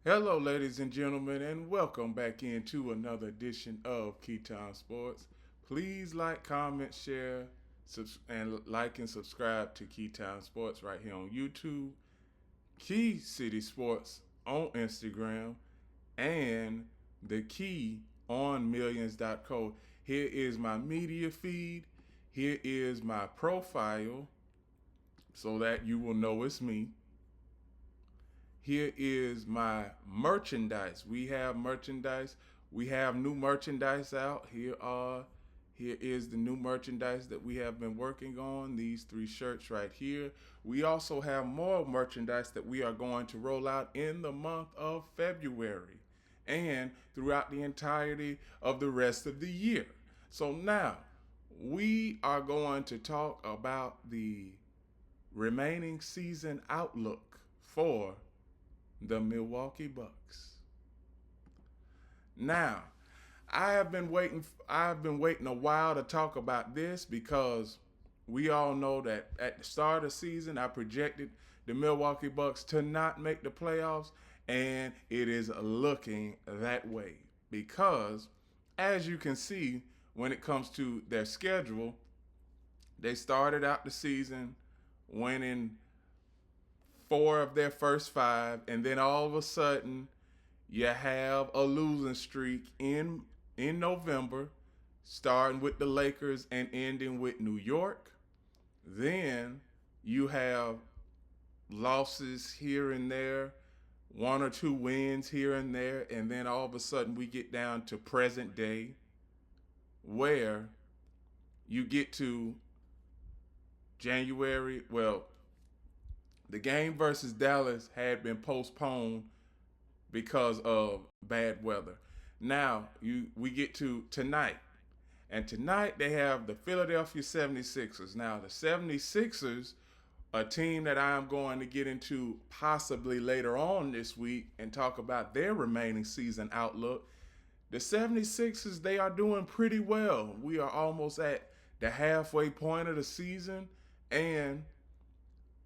Hello, ladies and gentlemen, and welcome back into another edition of Keytime Sports. Please like, comment, share, and like and subscribe to Keytime Sports right here on YouTube, Key City Sports on Instagram, and the Key on millions.co. Here is my media feed. Here is my profile so that you will know it's me. Here is my merchandise. We have merchandise. We have new merchandise out. Here is the new merchandise that we have been working on. These three shirts right here. We also have more merchandise that we are going to roll out in the month of February and throughout the entirety of the rest of the year. So now we are going to talk about the remaining season outlook for the Milwaukee Bucks. Now, I have been waiting a while to talk about this because we all know that at the start of the season I projected the Milwaukee Bucks to not make the playoffs, and it is looking that way because as you can see when it comes to their schedule, they started out the season winning four of their first five, and then all of a sudden you have a losing streak in November, starting with the Lakers and ending with New York. Then you have losses here and there, one or two wins here and there, and then all of a sudden we get down to present day where you get to January. Well, the game versus Dallas had been postponed because of bad weather. Now we get to tonight. And tonight they have the Philadelphia 76ers. Now the 76ers, a team that I'm going to get into possibly later on this week and talk about their remaining season outlook. The 76ers, they are doing pretty well. We are almost at the halfway point of the season, and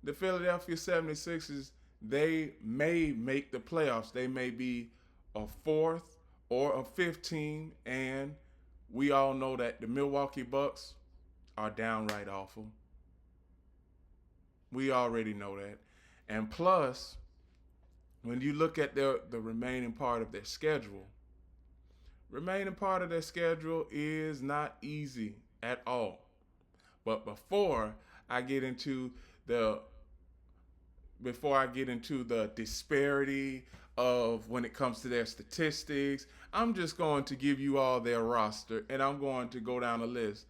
the Philadelphia 76ers, they may make the playoffs. They may be a fourth or a fifth team, and we all know that the Milwaukee Bucks are downright awful. We already know that. And plus, when you look at the remaining part of their schedule, remaining part of their schedule is not easy at all. But I get into the the disparity of when it comes to their statistics, I'm just going to give you all their roster, and I'm going to go down the list.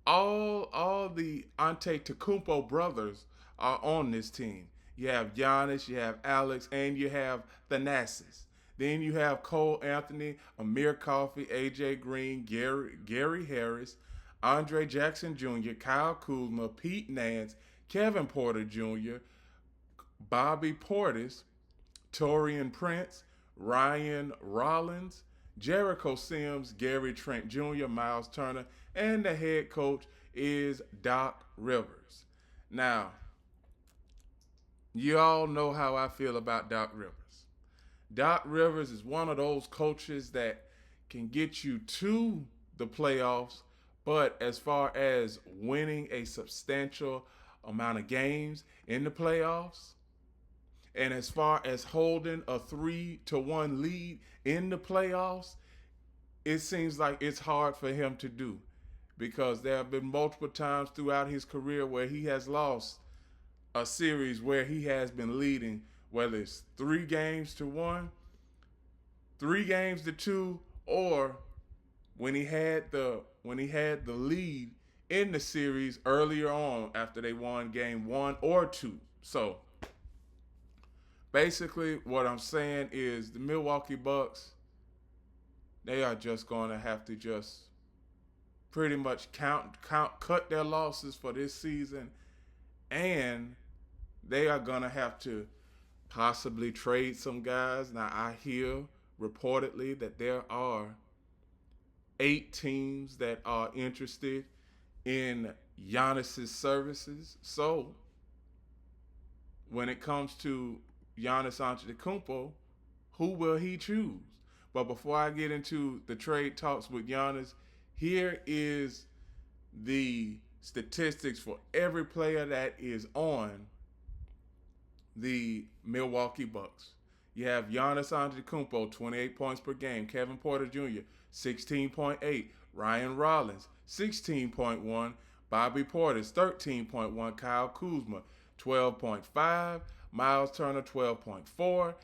All the Antetokounmpo brothers are on this team. You have Giannis, you have Alex, and you have Thanasis. Then you have Cole Anthony, Amir Coffey, AJ Green, Gary Harris, Andre Jackson Jr., Kyle Kuzma, Pete Nance, Kevin Porter Jr., Bobby Portis, Torian Prince, Ryan Rollins, Jericho Sims, Gary Trent Jr., Miles Turner, and the head coach is Doc Rivers. Now, you all know how I feel about Doc Rivers. Doc Rivers is one of those coaches that can get you to the playoffs, but as far as winning a substantial amount of games in the playoffs, and as far as holding a 3-1 lead in the playoffs, it seems like it's hard for him to do because there have been multiple times throughout his career where he has lost a series where he has been leading, whether it's 3-1, 3-2, or when he had the lead in the series earlier on after they won game 1 or 2. So basically what I'm saying is the Milwaukee Bucks, they are just going to have to just pretty much cut their losses for this season, and they are going to have to possibly trade some guys. Now I hear reportedly that there are 8 teams that are interested in Giannis's services. So when it comes to Giannis Antetokounmpo, Who will he choose? But before I get into the trade talks with Giannis, here is the statistics for every player that is on the Milwaukee Bucks. You have Giannis Antetokounmpo, 28 points per game. Kevin Porter Jr., 16.8. Ryan Rollins, 16.1. Bobby Portis, 13.1. Kyle Kuzma, 12.5. Miles Turner, 12.4.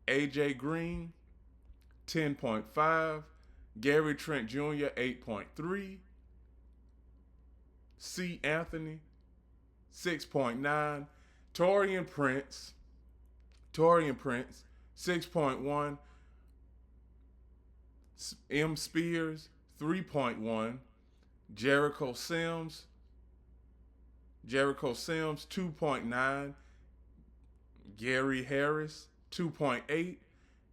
AJ Green, 10.5. Gary Trent Jr., 8.3. C. Anthony, 6.9. Taurean Prince, 6.1. M. Spears, 3.1. Jericho Sims, 2.9. Gary Harris, 2.8.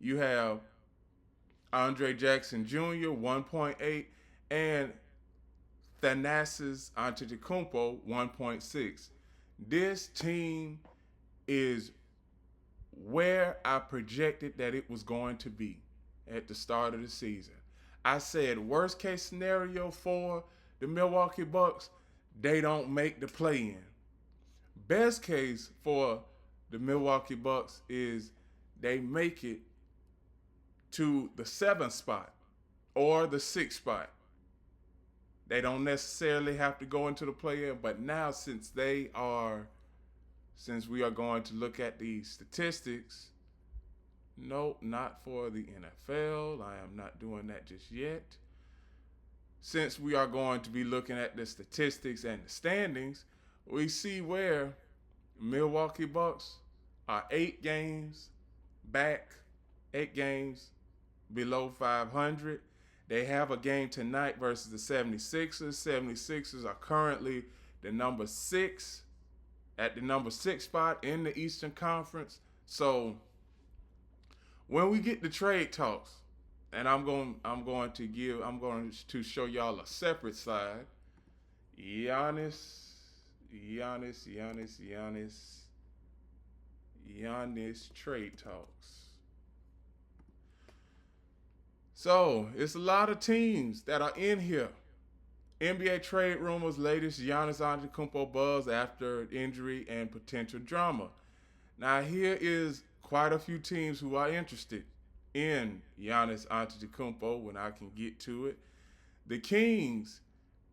You have Andre Jackson Jr., 1.8. And Thanasis Antetokounmpo, 1.6. This team is where I projected that it was going to be at the start of the season. I said worst case scenario for the Milwaukee Bucks, they don't make the play-in. Best case for the Milwaukee Bucks is they make it to the 7th spot or the 6th spot. They don't necessarily have to go into the play-in, but now since we are going to look at the statistics, no, not for the NFL. I am not doing that just yet. Since we are going to be looking at the statistics and the standings, we see where Milwaukee Bucks are 8 games back, 8 games below 500. They have a game tonight versus the 76ers. 76ers are currently the number 6 at the number 6 spot in the Eastern Conference. So when we get the trade talks, and I'm going to show y'all a separate slide. Giannis trade talks. So it's a lot of teams that are in here. NBA trade rumors, latest Giannis Antetokounmpo buzz after injury and potential drama. Now here is quite a few teams who are interested in Giannis Antetokounmpo when I can get to it. The Kings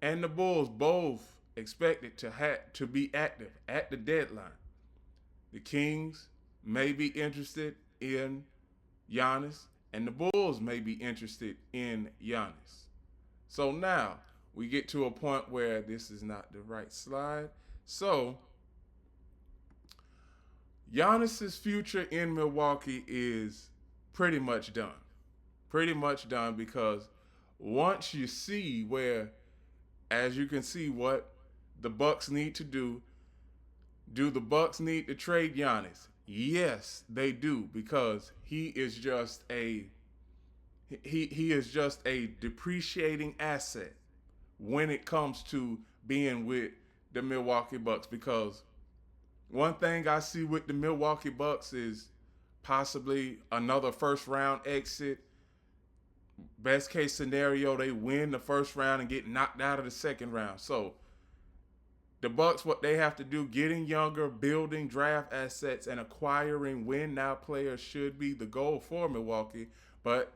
and the Bulls both expected to be active at the deadline. The Kings may be interested in Giannis, and the Bulls may be interested in Giannis. So now we get to a point where this is not the right slide. So Giannis's future in Milwaukee is pretty much done. Pretty much done, because once you see where, as you can see, what the Bucks need to do the Bucks need to trade Giannis? Yes, they do, because he is just a depreciating asset when it comes to being with the Milwaukee Bucks. Because one thing I see with the Milwaukee Bucks is possibly another first round exit. Best case scenario, they win the first round and get knocked out of the second round. So the Bucks, what they have to do, getting younger, building draft assets, and acquiring win-now players should be the goal for Milwaukee. But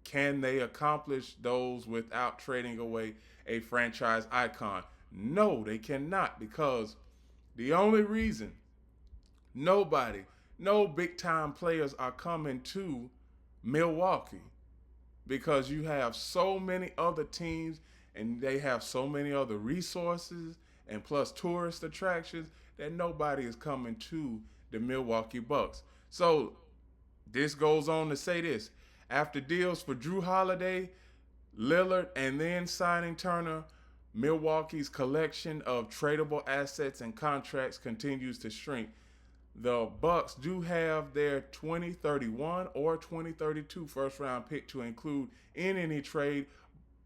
can they accomplish those without trading away a franchise icon? No, they cannot, because the only reason no big-time players are coming to Milwaukee, because you have so many other teams and they have so many other resources and plus tourist attractions that nobody is coming to the Milwaukee Bucks. So this goes on to say this. After deals for Drew Holiday, Lillard, and then signing Turner, Milwaukee's collection of tradable assets and contracts continues to shrink. The Bucks do have their 2031 or 2032 first-round pick to include in any trade,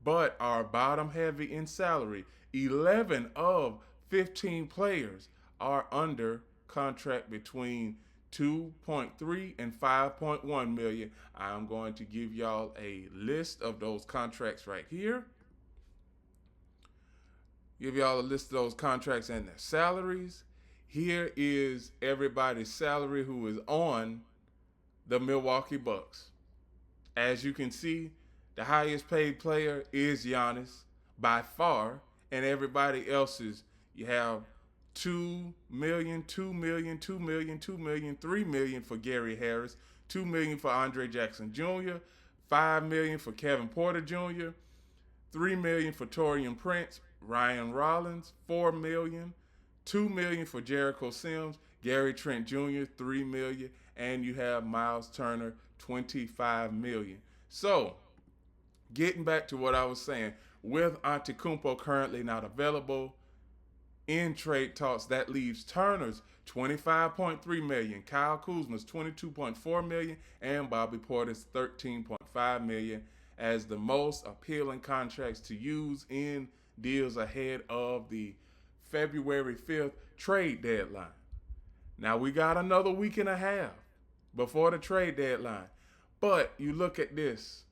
but are bottom-heavy in salary. 11 of 15 players are under contract between 2.3 and 5.1 million. I'm going to give y'all a list of those contracts right here. Give y'all a list of those contracts and their salaries. Here is everybody's salary who is on the Milwaukee Bucks. As you can see, the highest paid player is Giannis by far, and everybody else's, you have 2 million, 2 million, 2 million, 2 million, 3 million for Gary Harris, 2 million for Andre Jackson Jr., 5 million for Kevin Porter Jr., 3 million for Taurean Prince, Ryan Rollins, 4 million, 2 million for Jericho Sims, Gary Trent Jr., 3 million, and you have Miles Turner, 25 million. So, getting back to what I was saying, with Antetokounmpo currently not available in trade talks, that leaves Turner's 25.3 million, Kyle Kuzma's 22.4 million, and Bobby Porter's 13.5 million as the most appealing contracts to use in deals ahead of the February 5th trade deadline. Now we got another week and a half before the trade deadline. But you look at this.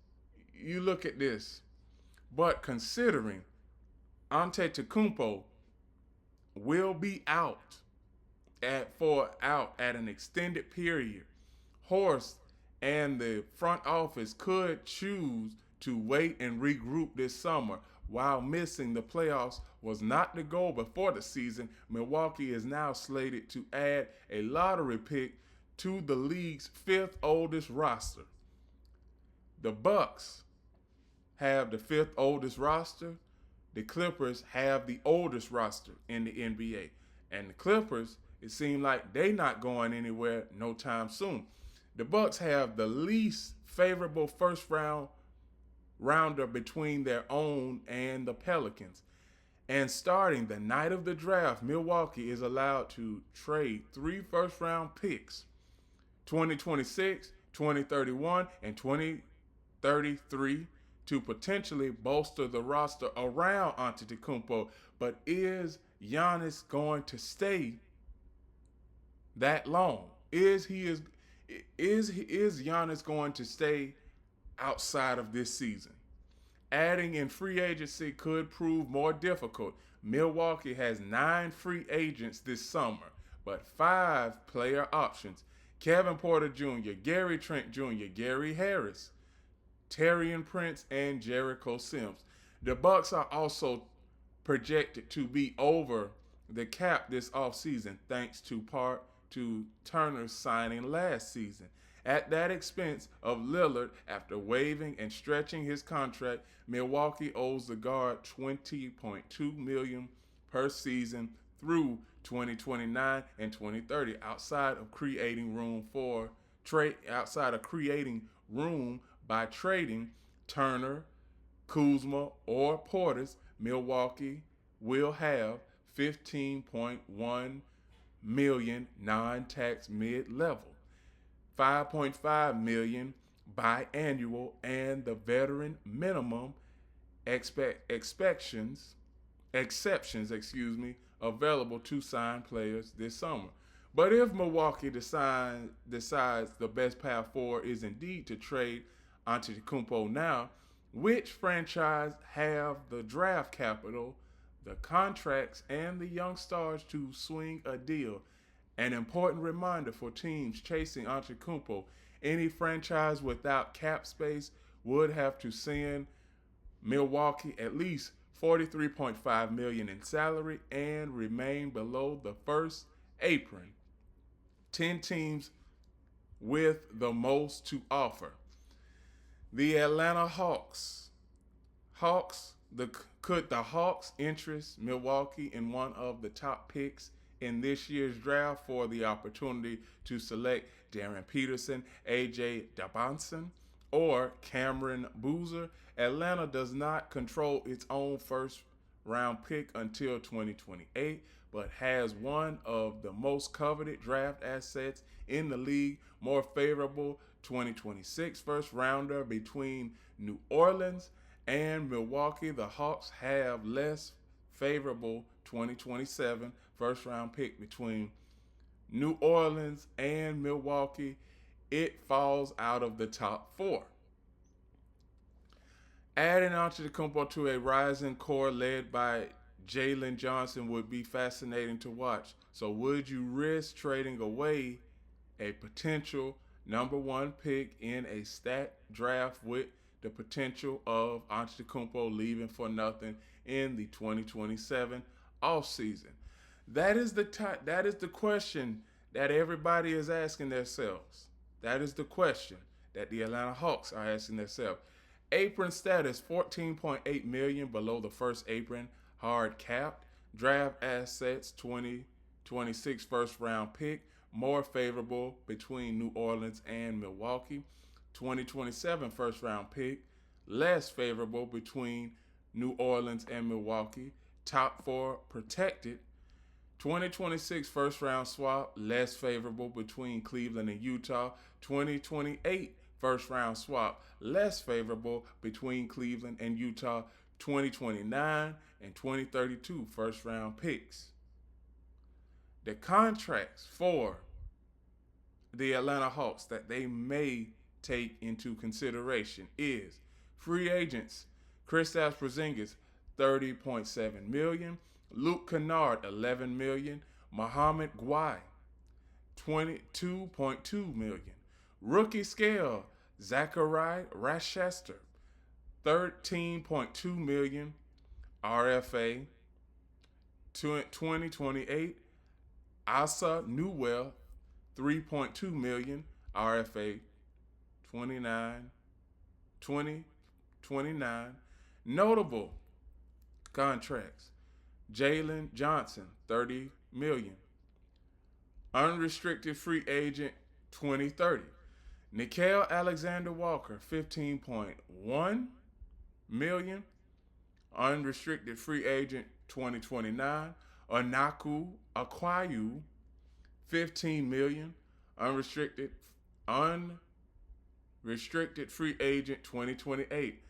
But considering Antetokounmpo will be out at an extended period, Horst and the front office could choose to wait and regroup this summer. While missing the playoffs was not the goal before the season, Milwaukee is now slated to add a lottery pick to the league's fifth oldest roster. The Bucks have the fifth oldest roster. The Clippers have the oldest roster in the NBA. And the Clippers, it seems like they not going anywhere no time soon. The Bucks have the least favorable first rounder between their own and the Pelicans. And starting the night of the draft, Milwaukee is allowed to trade 3 first-round picks, 2026, 2031, and 2033, to potentially bolster the roster around Antetokounmpo. But is Giannis going to stay that long? Is Giannis going to stay outside of this season? Adding in free agency could prove more difficult. Milwaukee has 9 free agents this summer, but 5 player options. Kevin Porter Jr., Gary Trent Jr., Gary Harris, Taurean Prince, and Jericho Sims. The Bucks are also projected to be over the cap this offseason, thanks to part to Turner's signing last season. At that expense of Lillard, after waiving and stretching his contract, Milwaukee owes the guard $20.2 million per season through 2029 and 2030. Outside of creating room by trading Turner, Kuzma, or Portis, Milwaukee will have $15.1 million non-tax mid-level, $5.5 million biannual, and the veteran minimum exceptions, available to sign players this summer. But if Milwaukee decides the best path forward is indeed to trade Antetokounmpo now, which franchise have the draft capital, the contracts, and the young stars to swing a deal? An important reminder for teams chasing Antetokounmpo: any franchise without cap space would have to send Milwaukee at least $43.5 million in salary and remain below the first apron. 10 teams with the most to offer. The Atlanta Hawks. Could the Hawks interest Milwaukee in one of the top picks in this year's draft for the opportunity to select Darren Peterson, AJ Debonson, or Cameron Boozer? Atlanta does not control its own first-round pick until 2028, but has one of the most coveted draft assets in the league. More favorable 2026 first-rounder between New Orleans and Milwaukee. The Hawks have less favorable 2027 first-round pick between New Orleans, and Milwaukee, it falls out of the top four. Adding Antetokounmpo to a rising core led by Jalen Johnson would be fascinating to watch. So would you risk trading away a potential number one pick in a stacked draft with the potential of Antetokounmpo leaving for nothing in the 2027 offseason? That is the question that everybody is asking themselves. That is the question that the Atlanta Hawks are asking themselves. Apron status 14.8 million below the first apron, hard capped. Draft assets 2026 first round pick, more favorable between New Orleans and Milwaukee. 2027 first round pick, less favorable between New Orleans and Milwaukee. Top four protected. 2026 first round swap, less favorable between Cleveland and Utah. 2028 first round swap, less favorable between Cleveland and Utah. 2029 and 2032 first round picks. The contracts for the Atlanta Hawks that they may take into consideration is free agents Kristaps Porzingis $30.7 million, Luke Kennard $11 million, Muhammad Guai $22.2 million, rookie scale Zachary Rochester $13.2 million, RFA 2028, Asa Newell $3.2 million, RFA 2029. Notable contracts: Jalen Johnson $30 million, unrestricted free agent 2030. Nickeil Alexander-Walker $15.1 million, unrestricted free agent 2029. Anaku Akwayu $15 million, unrestricted free agent 2028.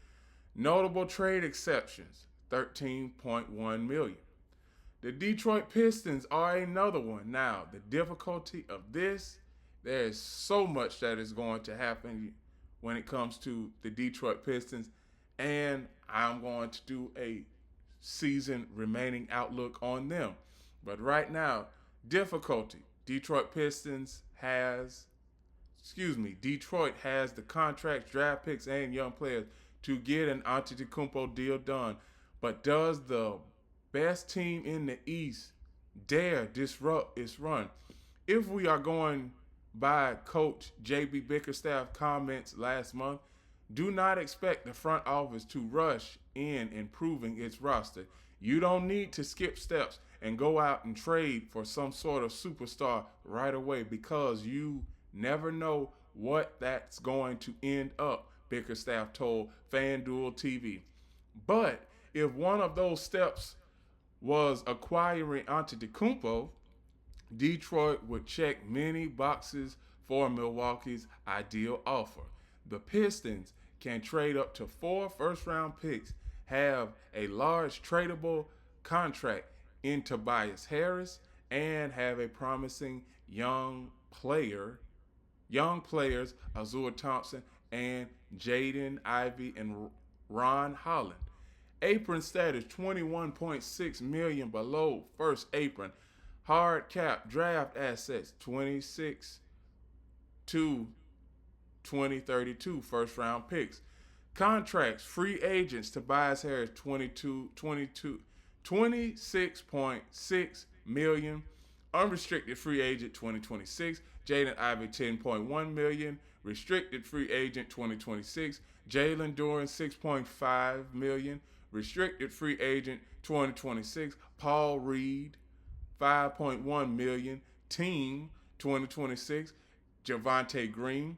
Notable trade exceptions $13.1 million. The Detroit Pistons are another one. Now, the difficulty of this, there is so much that is going to happen when it comes to the Detroit Pistons, and I'm going to do a season remaining outlook on them. But right now, difficulty. Detroit has the contracts, draft picks, and young players to get an Antetokounmpo deal done. But does the best team in the East dare disrupt its run? If we are going by Coach J.B. Bickerstaff's comments last month, do not expect the front office to rush in improving its roster. You don't need to skip steps and go out and trade for some sort of superstar right away, because you never know what that's going to end up, Bickerstaff told FanDuel TV. But if one of those steps was acquiring Antetokounmpo, Detroit would check many boxes for Milwaukee's ideal offer. The Pistons can trade up to 4 first-round picks, have a large tradable contract in Tobias Harris, and have a promising young players Azur Thompson and Jaden Ivey and Ron Holland. Apron status $21.6 million below first apron. Hard cap draft assets 26 to 2032 first round picks. Contracts, free agents Tobias Harris 26.6 million. Unrestricted free agent 2026. Jaden Ivey $10.1 million. Restricted free agent 2026. Jalen Duren $6.5 million. Restricted free agent 2026. Paul Reed $5.1 million. Team 2026. Javonte Green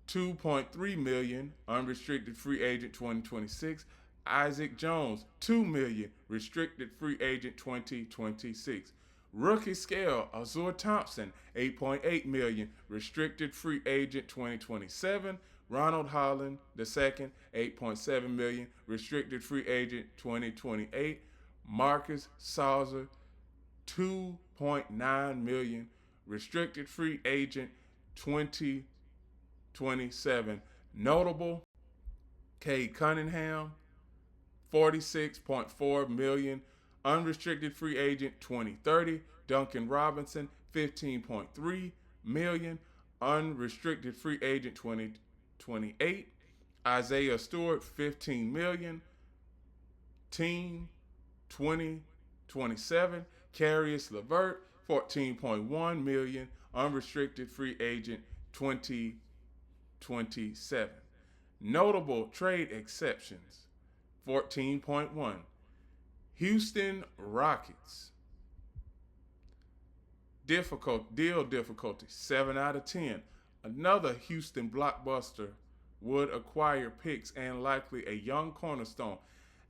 $2.3 million. Unrestricted free agent 2026. Isaac Jones $2 million. Restricted free agent 2026. Rookie scale Azur Thompson $8.8 million. Restricted free agent 2027. Ronald Holland II $8.7 million. Restricted free agent 2028. Marcus Sauser $2.9 million. Restricted free agent 2027. Notable: Cade Cunningham, 46.4 million. Unrestricted free agent 2030. Duncan Robinson, 15.3 million. Unrestricted free agent 2028. Isaiah Stewart, 15 million. Team 2027. Caris LeVert, 14.1 million. Unrestricted free agent 2027. Notable trade exceptions: 14.1. Houston Rockets. Deal difficulty 7 out of 10. Another Houston blockbuster would acquire picks and likely a young cornerstone.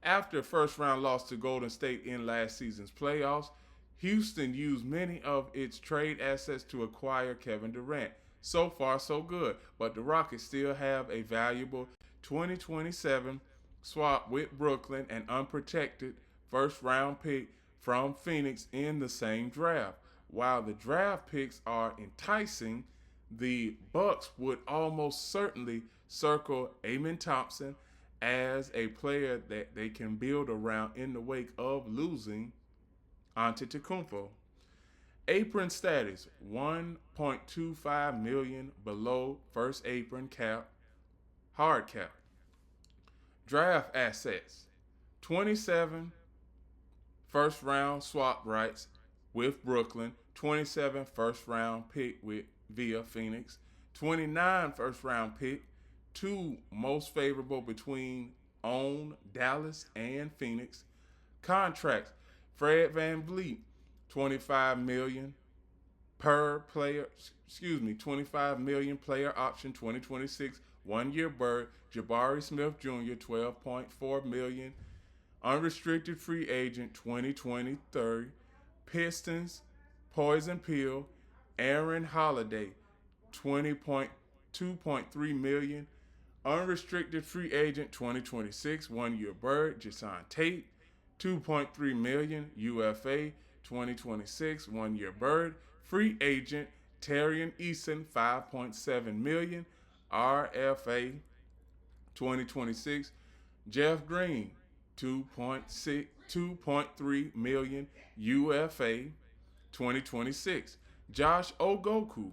After a first round loss to Golden State in last season's playoffs, Houston used many of its trade assets to acquire Kevin Durant. So far, so good, but the Rockets still have a valuable 2027 swap with Brooklyn and unprotected first round pick from Phoenix in the same draft. While the draft picks are enticing, the Bucks would almost certainly circle Amen Thompson as a player that they can build around in the wake of losing Antetokounmpo. Apron status: 1.25 million below first apron cap, hard cap. Draft assets: 27 first round swap rights with Brooklyn, 27 first round pick via Phoenix, 29 first round pick, two most favorable between own Dallas and Phoenix. Contracts: Fred VanVleet, 25 million per player, 25 million player option 2026, 1-year bird. Jabari Smith Jr., 12.4 million. Unrestricted free agent 2023. Pistons, Poison Pill, Aaron Holiday, 2.3 million. Unrestricted free agent 2026, 1-year bird. Jason Tate, 2.3 million. UFA 2026, 1-year bird. Free agent Tarian Eason, 5.7 million. RFA 2026. Jeff Green, 2.3 million. UFA 2026. Josh Ogoku,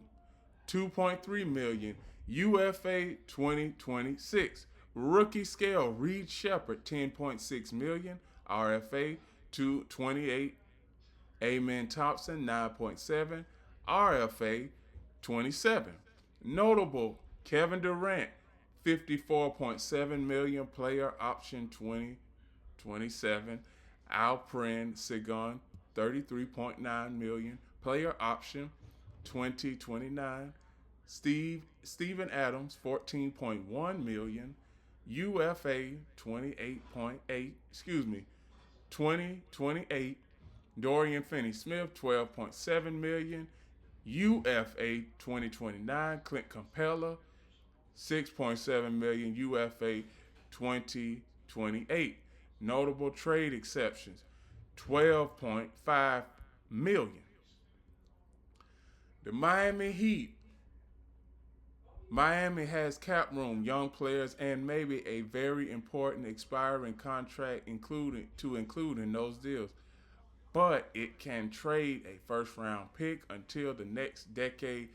2.3 million. UFA 2026. Rookie scale Reed Shepard, 10.6 million. RFA 228. Amen Thompson, 9.7. RFA 27. Notable: Kevin Durant, 54.7 million. Player option 2027. Alperen Sengun, 33.9 million. Player option 2029. Steven Adams, 14.1 million. UFA 2028. Dorian Finney-Smith, 12.7 million. UFA 2029. Clint Capella, 6.7 million. UFA 2028. Notable trade exceptions: 12.5 million. The Miami Heat. Miami has cap room, young players, and maybe a very important expiring contract included in those deals. But it can trade a first round pick until the next decade.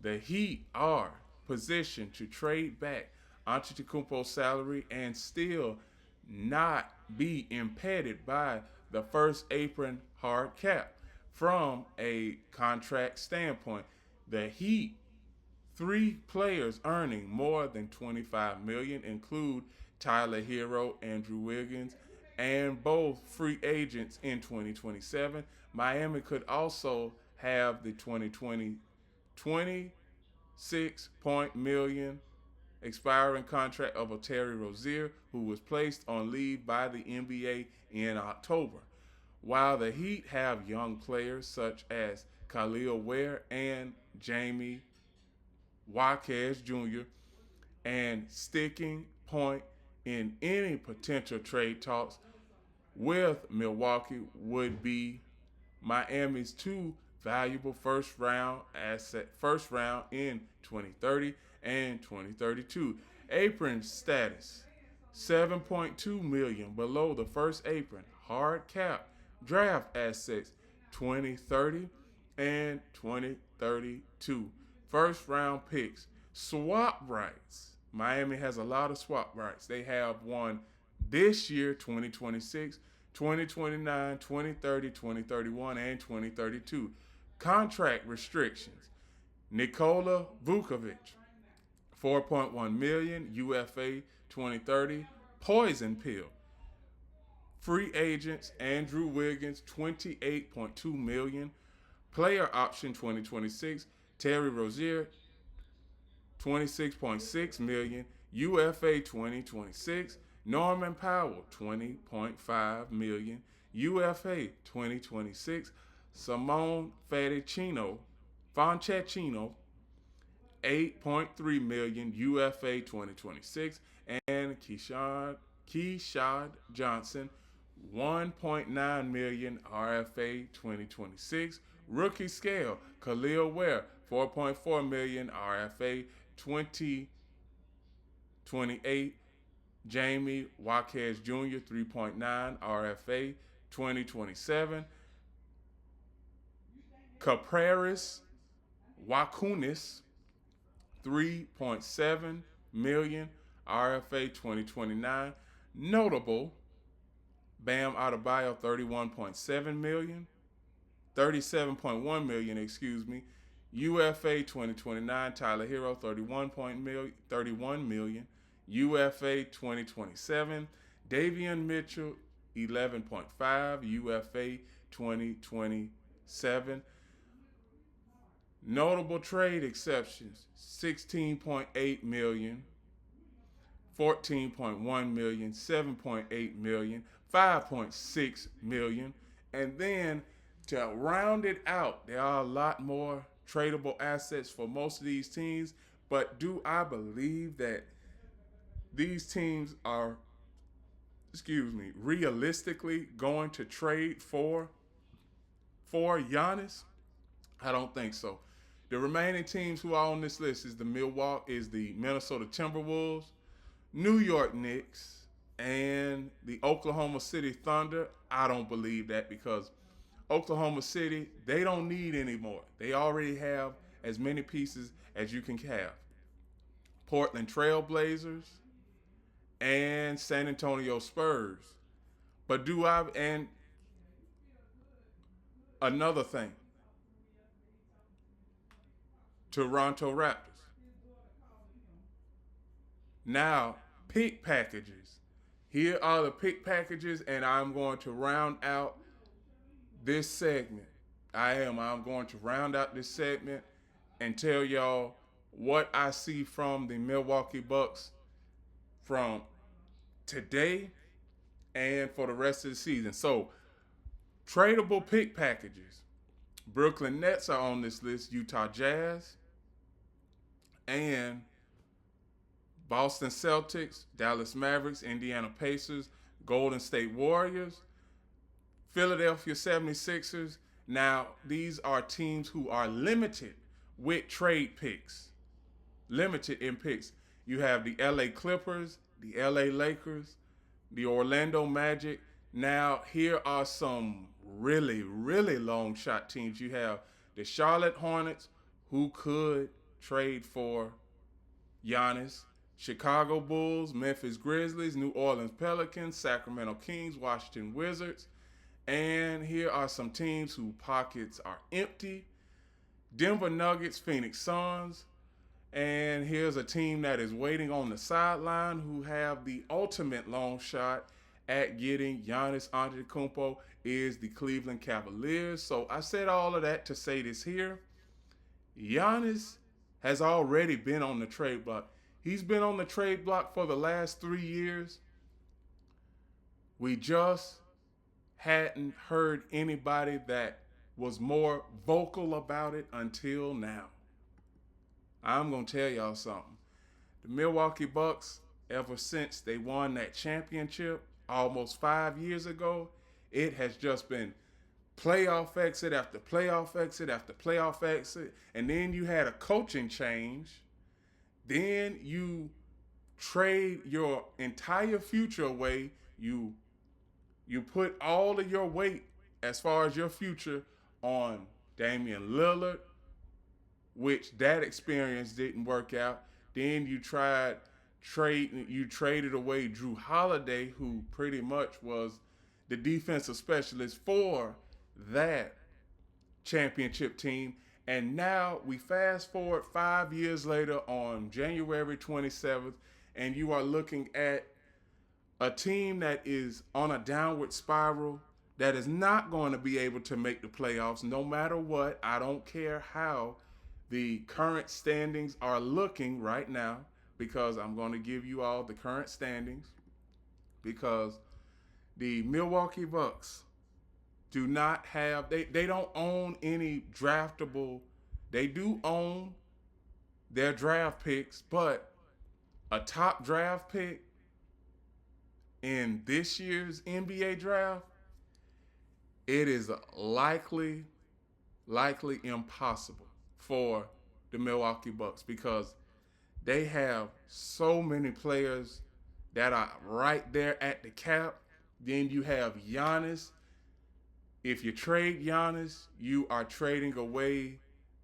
The Heat are positioned to trade back Antetokounmpo's salary and still not be impeded by the first apron hard cap. From a contract standpoint, the Heat, 3 players earning more than 25 million include Tyler Hero, Andrew Wiggins, and both free agents in 2027. Miami could also have the 2020 26 million expiring contract of Terry Rozier, who was placed on leave by the NBA in October. While the Heat have young players such as Khalil Ware and Jamie Jaquez Jr., and sticking point in any potential trade talks with Milwaukee would be Miami's 2 valuable first round in 2030 and 2032. Apron status 7.2 million below the first apron. Hard cap draft assets 2030 and 2032. First round picks. Swap rights. Miami has a lot of swap rights. They have one this year, 2026, 2029, 2030, 2031, and 2032. Contract restrictions. Nikola Vukovic, 4.1 million, UFA 2030. Poison pill. Free agents, Andrew Wiggins, 28.2 million. Player option 2026, Terry Rozier, 26.6 million. UFA 2026, Norman Powell, 20.5 million. UFA 2026, Simone Fontecchino, 8.3 million. UFA 2026, and Keyshad Johnson, 1.9 million. RFA 2026. Rookie scale, Khalil Ware, 4.4 million. RFA 2028. Jamie Jaquez Jr., 3.9. RFA 2027. Caparis Wakunis, 3.7 million. RFA 2029. Notable, Bam Adebayo, 31.7 million. 37.1 million, UFA 2029. Tyler Hero, 31 million. UFA 2027. Davion Mitchell, 11.5. UFA 2027. Notable trade exceptions, 16.8 million, 14.1 million, 7.8 million, 5.6 million. And then to round it out, there are a lot more tradable assets for most of these teams. But do I believe that these teams are, realistically going to trade for Giannis? I don't think so. The remaining teams who are on this list is the Minnesota Timberwolves, New York Knicks, and the Oklahoma City Thunder. I don't believe that because Oklahoma City, they don't need any more. They already have as many pieces as you can have. Portland Trailblazers and San Antonio Spurs. But and another thing, Toronto Raptors. Now, pick packages. Here are the pick packages, and I'm going to round out this segment. I'm going to round out this segment and tell y'all what I see from the Milwaukee Bucks from today and for the rest of the season. So, tradable pick packages. Brooklyn Nets are on this list. Utah Jazz and Boston Celtics, Dallas Mavericks, Indiana Pacers, Golden State Warriors, Philadelphia 76ers. Now, these are teams who are limited with trade picks. Limited in picks. You have the LA Clippers, the LA Lakers, the Orlando Magic. Now, here are some really, really long shot teams. You have the Charlotte Hornets, who could trade for Giannis, Chicago Bulls, Memphis Grizzlies, New Orleans Pelicans, Sacramento Kings, Washington Wizards. And here are some teams whose pockets are empty. Denver Nuggets, Phoenix Suns. And here's a team that is waiting on the sideline who have the ultimate long shot at getting Giannis Antetokounmpo is the Cleveland Cavaliers. So I said all of that to say this here. Giannis has already been on the trade block. He's been on the trade block for the last 3 years. We just hadn't heard anybody that was more vocal about it until now. I'm going to tell y'all something. The Milwaukee Bucks, ever since they won that championship almost 5 years ago, it has just been playoff exit after playoff exit after playoff exit, and then you had a coaching change. Then you trade your entire future away. You put all of your weight as far as your future on Damian Lillard, which that experience didn't work out. Then you traded away Drew Holiday, who pretty much was the defensive specialist for that championship team. And now we fast forward 5 years later on January 27th, and you are looking at a team that is on a downward spiral, that is not going to be able to make the playoffs no matter what. I don't care how the current standings are looking right now, because I'm going to give you all the current standings, because the Milwaukee Bucks do not have, they don't own any draftable. They do own their draft picks, but a top draft pick in this year's NBA draft, it is likely impossible for the Milwaukee Bucks, because they have so many players that are right there at the cap. Then you have Giannis. If you trade Giannis, you are trading away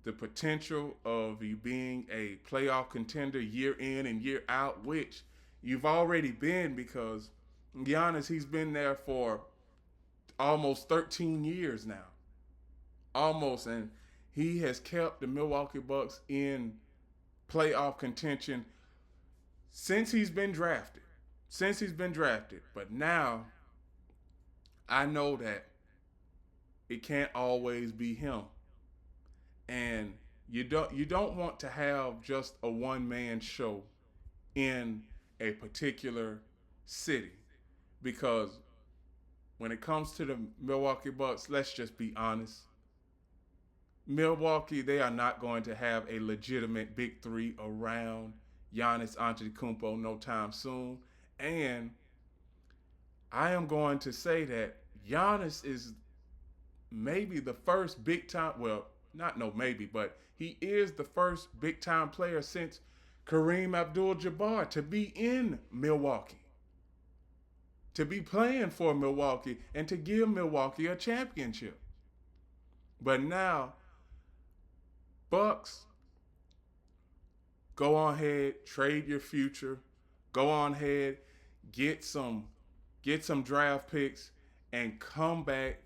the potential of you being a playoff contender year in and year out, which you've already been, because Giannis, he's been there for almost 13 years now. Almost. And he has kept the Milwaukee Bucks in playoff contention since he's been drafted. But now I know that it can't always be him. And you don't want to have just a one-man show in a particular city, because when it comes to the Milwaukee Bucks, let's just be honest. Milwaukee, they are not going to have a legitimate big three around Giannis Antetokounmpo no time soon. And I am going to say that Giannis is maybe the first big time, well, but he is the first big time player since Kareem Abdul-Jabbar to be in Milwaukee, to be playing for Milwaukee, and to give Milwaukee a championship. But now, Bucks, go on ahead, trade your future, go on ahead, get some draft picks, and come back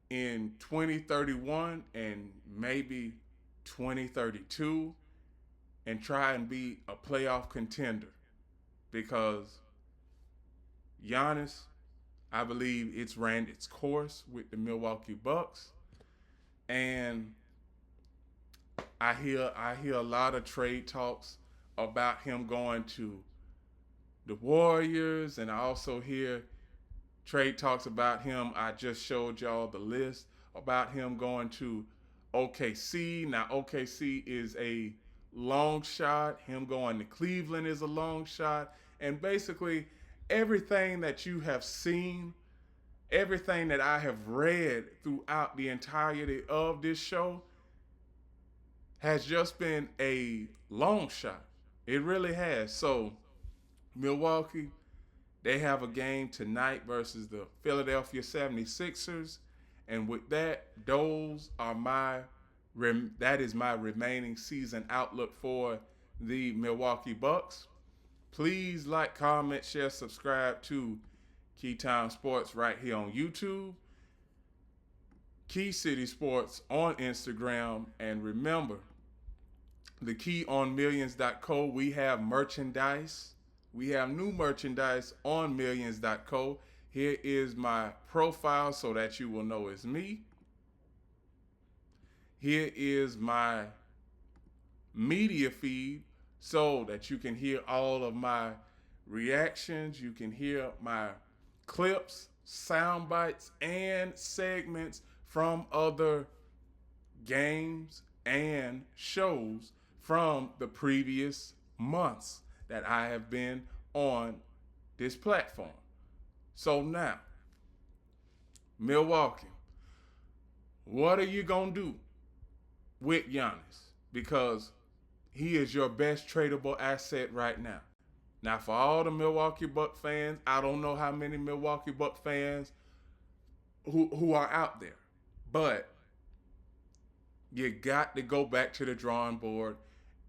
in 2031 and maybe 2032 and try and be a playoff contender, because Giannis, I believe it's ran its course with the Milwaukee Bucks. And I hear a lot of trade talks about him going to the Warriors, and I also hear trade talks about him. I just showed y'all the list about him going to OKC. Now, OKC is a long shot. Him going to Cleveland is a long shot. And basically, everything that you have seen, everything that I have read throughout the entirety of this show has just been a long shot. It really has. So, Milwaukee, they have a game tonight versus the Philadelphia 76ers. And with that, that is my remaining season outlook for the Milwaukee Bucks. Please like, comment, share, subscribe to Keytime Sports right here on YouTube, Key City Sports on Instagram, and remember, the keyonmillions.co, we have merchandise. We have new merchandise on millions.co. Here is my profile so that you will know it's me. Here is my media feed so that you can hear all of my reactions. You can hear my clips, sound bites, and segments from other games and shows from the previous months that I have been on this platform. So now, Milwaukee, what are you going to do with Giannis? Because he is your best tradable asset right now. Now, for all the Milwaukee Bucks fans, I don't know how many Milwaukee Bucks fans who are out there, but you got to go back to the drawing board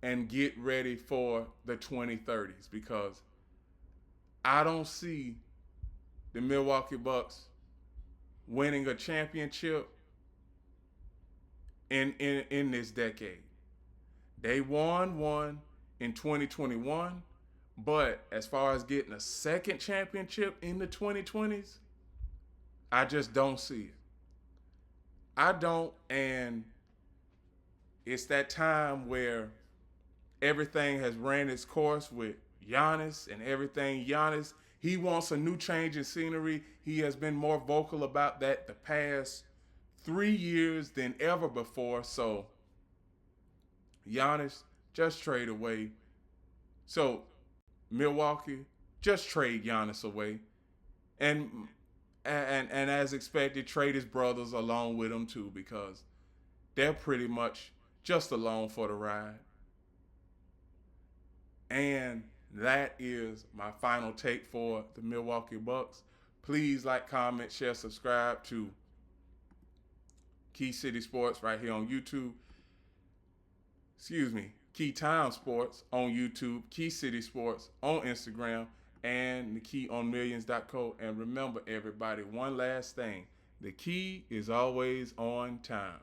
and get ready for the 2030s, because I don't see the Milwaukee Bucks winning a championship in this decade. They won one in 2021, but as far as getting a second championship in the 2020s, I just don't see it. I don't, and it's that time where everything has ran its course with Giannis and everything. Giannis, he wants a new change in scenery. He has been more vocal about that the past 3 years than ever before. So, Giannis, just trade away. So, Milwaukee, just trade Giannis away. And as expected, trade his brothers along with him too, because they're pretty much just along for the ride. And that is my final take for the Milwaukee Bucks. Please like, comment, share, subscribe to Key City Sports right here on YouTube. Keytime Sports on YouTube, Key City Sports on Instagram, and the key on millions.co. And remember, everybody, one last thing. The key is always on time.